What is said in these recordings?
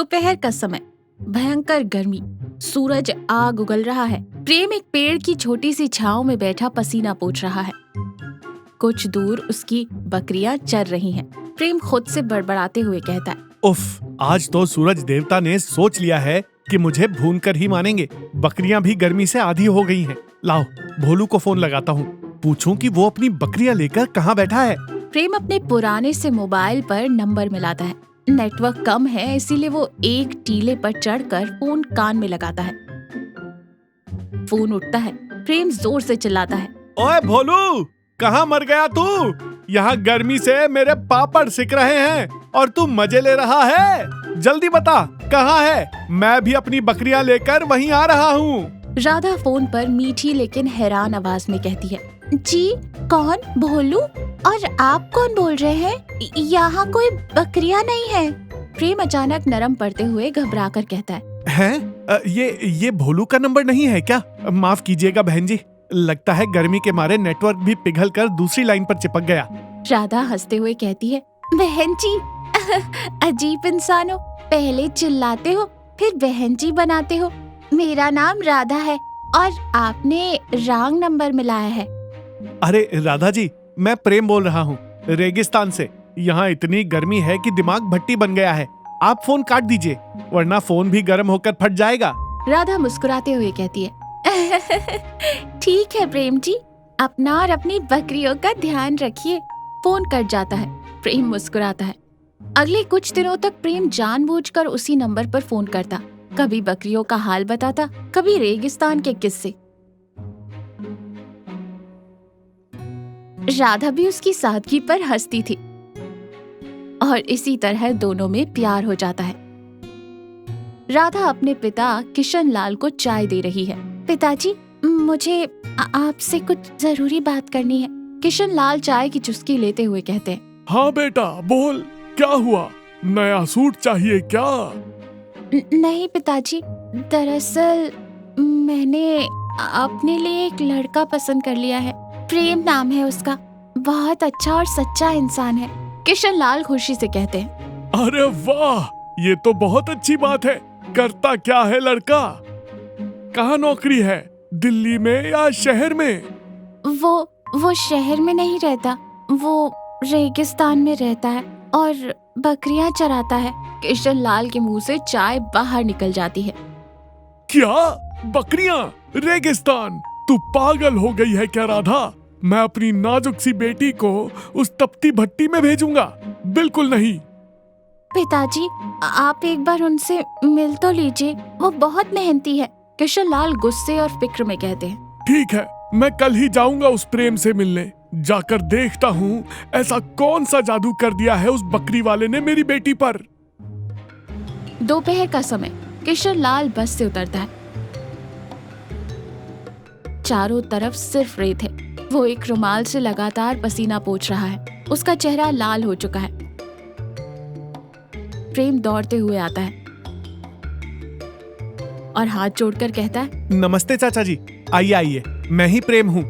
दोपहर का समय, भयंकर गर्मी, सूरज आग उगल रहा है। प्रेम एक पेड़ की छोटी सी छांव में बैठा पसीना पोंछ रहा है। कुछ दूर उसकी बकरियां चर रही हैं। प्रेम खुद से बड़बड़ाते हुए कहता है, उफ, आज तो सूरज देवता ने सोच लिया है कि मुझे भून कर ही मानेंगे। बकरियां भी गर्मी से आधी हो गई हैं। लाओ, भोलू को फोन लगाता हूँ, पूछूं कि वो अपनी बकरियां लेकर कहाँ बैठा है। प्रेम अपने पुराने से मोबाइल पर नंबर मिलाता है। नेटवर्क कम है, इसीलिए वो एक टीले पर चढ़कर फोन कान में लगाता है। फोन उठता है। प्रेम जोर से चिल्लाता है, ओए भोलू, कहाँ मर गया तू? यहाँ गर्मी से मेरे पापड़ सिक रहे हैं और तू मजे ले रहा है। जल्दी बता, कहाँ है? मैं भी अपनी बकरियां लेकर वहीं आ रहा हूँ। राधा फोन पर मीठी लेकिन हैरान आवाज में कहती है, जी कौन? भोलू? और आप कौन बोल रहे हैं? यहाँ कोई बकरियां नहीं है। प्रेम अचानक नरम पड़ते हुए घबरा कर कहता है, ये भोलू का नंबर नहीं है क्या? माफ कीजिएगा बहन जी, लगता है गर्मी के मारे नेटवर्क भी पिघलकर दूसरी लाइन पर चिपक गया। राधा हंसते हुए कहती है, बहन जी अजीब इंसान हो, पहले चिल्लाते हो फिर बहन जी बनाते हो। मेरा नाम राधा है और आपने रॉन्ग नंबर मिलाया है। अरे राधा जी, मैं प्रेम बोल रहा हूँ, रेगिस्तान से। यहाँ इतनी गर्मी है कि दिमाग भट्टी बन गया है। आप फोन काट दीजिए, वरना फोन भी गर्म होकर फट जाएगा। राधा मुस्कुराते हुए कहती है, ठीक है प्रेम जी, अपना और अपनी बकरियों का ध्यान रखिए। फोन कट जाता है। प्रेम मुस्कुराता है। अगले कुछ दिनों तक प्रेम जानबूझकर उसी नंबर पर फोन करता। कभी बकरियों का हाल बताता, कभी रेगिस्तान के किस्से। राधा भी उसकी सादगी पर हंसती थी और इसी तरह दोनों में प्यार हो जाता है। राधा अपने पिता किशन लाल को चाय दे रही है। पिताजी, मुझे आपसे कुछ जरूरी बात करनी है। किशन लाल चाय की चुस्की लेते हुए कहते हैं, हाँ बेटा बोल, क्या हुआ? नया सूट चाहिए क्या? नहीं पिताजी, दरअसल मैंने अपने लिए एक लड़का पसंद कर लिया है। प्रेम नाम है उसका, बहुत अच्छा और सच्चा इंसान है। किशन लाल खुशी से कहते हैं, अरे वाह, ये तो बहुत अच्छी बात है। करता क्या है लड़का? कहाँ नौकरी है? दिल्ली में या शहर में? वो शहर में नहीं रहता, वो रेगिस्तान में रहता है और बकरियां चराता है। किशन लाल के मुंह से चाय बाहर निकल जाती है। क्या? बकरियां? रेगिस्तान? तू पागल हो गई है क्या राधा? मैं अपनी नाजुक सी बेटी को उस तपती भट्टी में भेजूंगा? बिल्कुल नहीं। पिताजी, आप एक बार उनसे मिल तो लीजिए, वो बहुत मेहनती है। किशन लाल गुस्से और फिक्र में कहते हैं, ठीक है, मैं कल ही जाऊंगा उस प्रेम से मिलने। जाकर देखता हूँ ऐसा कौन सा जादू कर दिया है उस बकरी वाले ने मेरी बेटी पर। दोपहर का समय, किशन लाल बस से उतरता है। चारों तरफ सिर्फ रेत है। वो एक रुमाल से लगातार पसीना पोंछ रहा है। उसका चेहरा लाल हो चुका है। प्रेम दौड़ते हुए आता है और हाथ जोड़कर कहता है, नमस्ते चाचा जी, आइए आइए, मैं ही प्रेम हूँ।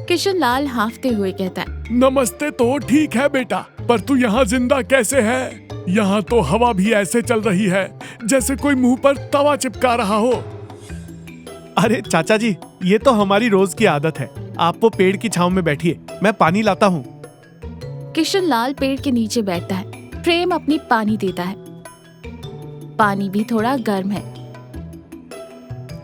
किशन लाल हांफते हुए कहता है, नमस्ते तो ठीक है बेटा, पर तू यहाँ जिंदा कैसे है? यहाँ तो हवा भी ऐसे चल रही है जैसे कोई मुंह पर तवा चिपका रहा हो। अरे चाचा जी, ये तो हमारी रोज की आदत है। आप वो पेड़ की छांव में बैठिए, मैं पानी लाता हूँ। किशन लाल पेड़ के नीचे बैठता है। प्रेम अपनी पानी देता है। पानी भी थोड़ा गर्म है।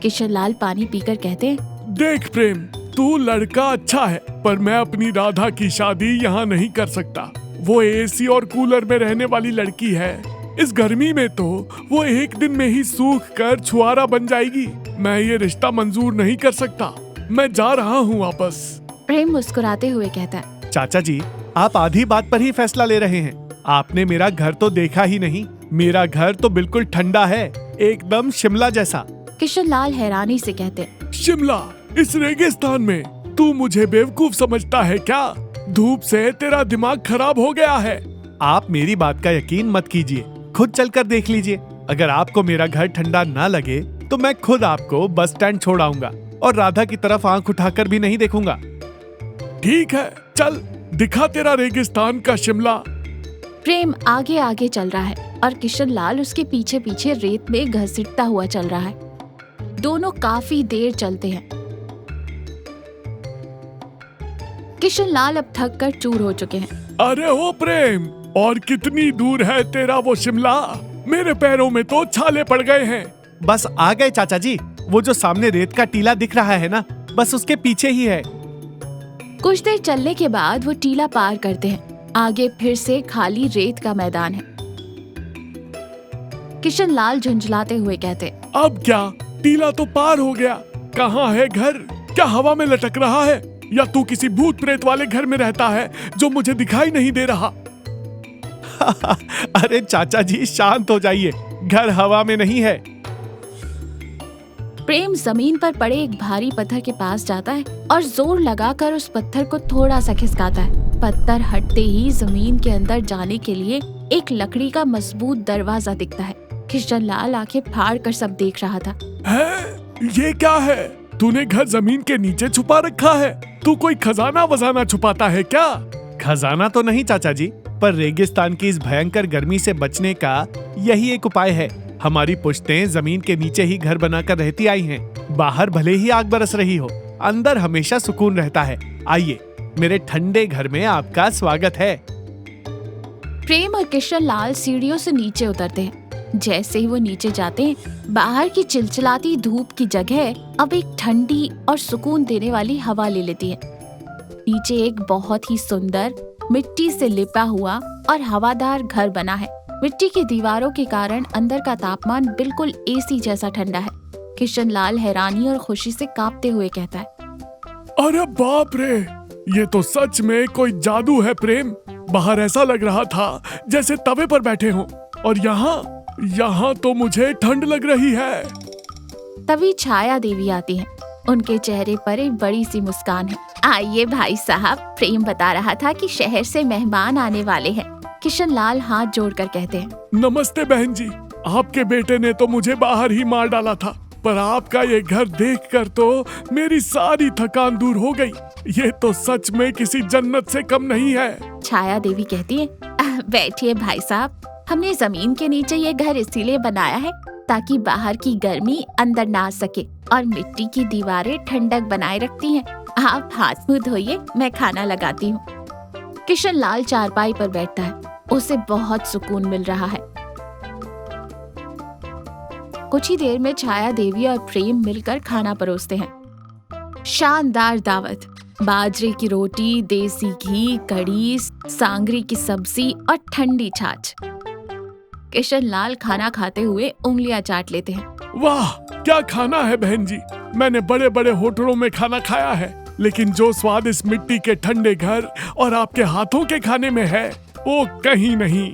किशन लाल पानी पीकर कहते हैं, देख प्रेम, तू लड़का अच्छा है, पर मैं अपनी राधा की शादी यहाँ नहीं कर सकता। वो एसी और कूलर में रहने वाली लड़की है। इस गर्मी में तो वो एक दिन में ही सूख कर छुआरा बन जाएगी। मैं ये रिश्ता मंजूर नहीं कर सकता। मैं जा रहा हूँ वापस। प्रेम मुस्कुराते हुए कहता है, चाचा जी, आप आधी बात पर ही फैसला ले रहे हैं। आपने मेरा घर तो देखा ही नहीं। मेरा घर तो बिल्कुल ठंडा है, एकदम शिमला जैसा। किशन लाल हैरानी से कहते हैं, शिमला? इस रेगिस्तान में? तू मुझे बेवकूफ समझता है क्या? धूप से तेरा दिमाग खराब हो गया है। आप मेरी बात का यकीन मत कीजिए, खुद चलकर देख लीजिए। अगर आपको मेरा घर ठंडा ना लगे तो मैं खुद आपको बस स्टैंड छोड़ आऊंगा और राधा की तरफ आंख उठाकर भी नहीं देखूंगा। ठीक है, चल दिखा तेरा रेगिस्तान का शिमला। प्रेम आगे आगे चल रहा है और किशन लाल उसके पीछे पीछे रेत में घसीटता हुआ चल रहा है। दोनों काफी देर चलते हैं। किशन लाल अब थक कर चूर हो चुके हैं। अरे ओ प्रेम, और कितनी दूर है तेरा वो शिमला? मेरे पैरों में तो छाले पड़ गए हैं। बस आ गए चाचा जी। वो जो सामने रेत का टीला दिख रहा है ना, बस उसके पीछे ही है। कुछ देर चलने के बाद वो टीला पार करते हैं। आगे फिर से खाली रेत का मैदान है। किशन लाल झुंझलाते हुए कहते, अब क्या? टीला तो पार हो गया। कहाँ है घर? क्या हवा में लटक रहा है, या तू किसी भूत प्रेत वाले घर में रहता है जो मुझे दिखाई नहीं दे रहा? अरे चाचा जी शांत हो जाइए, घर हवा में नहीं है। प्रेम जमीन पर पड़े एक भारी पत्थर के पास जाता है और जोर लगाकर उस पत्थर को थोड़ा सा खिसकाता है। पत्थर हटते ही जमीन के अंदर जाने के लिए एक लकड़ी का मजबूत दरवाजा दिखता है। किशन लाल आंखें फाड़ कर सब देख रहा था। है? ये क्या है? तूने घर जमीन के नीचे छुपा रखा है? तू कोई खजाना वजाना छुपाता है क्या? खजाना तो नहीं चाचा जी, पर रेगिस्तान की इस भयंकर गर्मी से बचने का यही एक उपाय है। हमारी पुश्तें जमीन के नीचे ही घर बनाकर रहती आई हैं। बाहर भले ही आग बरस रही हो, अंदर हमेशा सुकून रहता है। आइए, मेरे ठंडे घर में आपका स्वागत है। प्रेम और किशन लाल सीढ़ियों से नीचे उतरते हैं। जैसे ही वो नीचे जाते हैं, बाहर की चिलचिलाती धूप की जगह अब एक ठंडी और सुकून देने वाली हवा ले लेती है। नीचे एक बहुत ही सुंदर मिट्टी से लिपा हुआ और हवादार घर बना है। मिट्टी की दीवारों के कारण अंदर का तापमान बिल्कुल एसी जैसा ठंडा है। किशन लाल हैरानी और खुशी से कांपते हुए कहता है, अरे बाप रे, ये तो सच में कोई जादू है प्रेम। बाहर ऐसा लग रहा था जैसे तवे पर बैठे हों, और यहाँ तो मुझे ठंड लग रही है। तभी छाया देवी आती है। उनके चेहरे पर एक बड़ी सी मुस्कान है। आइए भाई साहब, प्रेम बता रहा था कि शहर से मेहमान आने वाले हैं। किशन लाल हाथ जोड़कर कहते हैं, नमस्ते बहन जी। आपके बेटे ने तो मुझे बाहर ही मार डाला था, पर आपका ये घर देखकर तो मेरी सारी थकान दूर हो गई। ये तो सच में किसी जन्नत से कम नहीं है। छाया देवी कहती है, बैठिए भाई साहब, हमने जमीन के नीचे ये घर इसीलिए बनाया है ताकि बाहर की गर्मी अंदर ना आ सके, और मिट्टी की दीवारें ठंडक बनाए रखती हैं। आप हाथ मुंह धोइए, मैं खाना लगाती हूँ। किशन लाल चारपाई पर बैठता है। उसे बहुत सुकून मिल रहा है। कुछ ही देर में छाया देवी और प्रेम मिलकर खाना परोसते हैं। शानदार दावत, बाजरे की रोटी, देसी घी, कढ़ी, सांगरी की सब्जी और ठंडी छाछ। किशन लाल खाना खाते हुए उंगलियां चाट लेते हैं। वाह, क्या खाना है बहन जी। मैंने बड़े बड़े होटलों में खाना खाया है, लेकिन जो स्वाद इस मिट्टी के ठंडे घर और आपके हाथों के खाने में है, वो कहीं नहीं।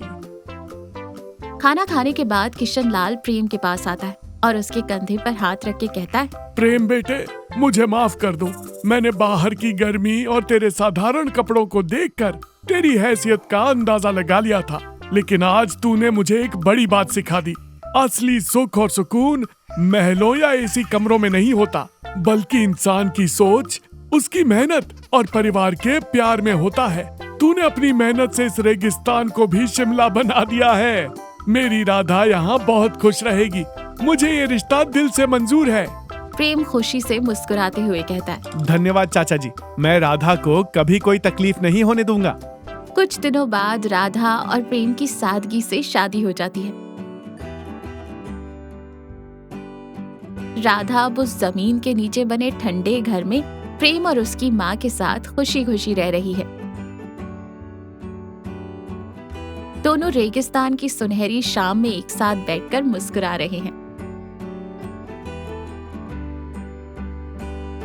खाना खाने के बाद किशन लाल प्रेम के पास आता है और उसके कंधे पर हाथ रख के कहता है, प्रेम बेटे, मुझे माफ कर दो। मैंने बाहर की गर्मी और तेरे साधारण कपड़ों को देखकर तेरी हैसियत का अंदाजा लगा लिया था, लेकिन आज तूने मुझे एक बड़ी बात सिखा दी। असली सुख और सुकून महलों या एसी कमरों में नहीं होता, बल्कि इंसान की सोच, उसकी मेहनत और परिवार के प्यार में होता है। तूने अपनी मेहनत से इस रेगिस्तान को भी शिमला बना दिया है। मेरी राधा यहाँ बहुत खुश रहेगी। मुझे ये रिश्ता दिल से मंजूर है। प्रेम खुशी से मुस्कुराते हुए कहता है, धन्यवाद चाचा जी, मैं राधा को कभी कोई तकलीफ नहीं होने दूंगा। कुछ दिनों बाद राधा और प्रेम की सादगी से शादी हो जाती है। राधा अब उस जमीन के नीचे बने ठंडे घर में प्रेम और उसकी माँ के साथ खुशी खुशी रह रही है। दोनों रेगिस्तान की सुनहरी शाम में एक साथ बैठकर मुस्कुरा रहे हैं।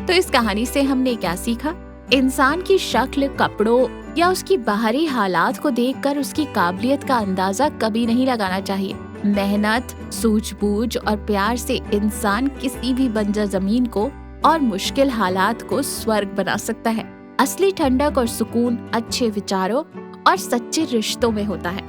तो इस कहानी से हमने क्या सीखा? इंसान की शक्ल, कपड़ों या उसकी बाहरी हालात को देखकर उसकी काबिलियत का अंदाजा कभी नहीं लगाना चाहिए। मेहनत, सूझबूझ और प्यार से इंसान किसी भी बंजर जमीन को और मुश्किल हालात को स्वर्ग बना सकता है। असली ठंडक और सुकून अच्छे विचारों और सच्चे रिश्तों में होता है।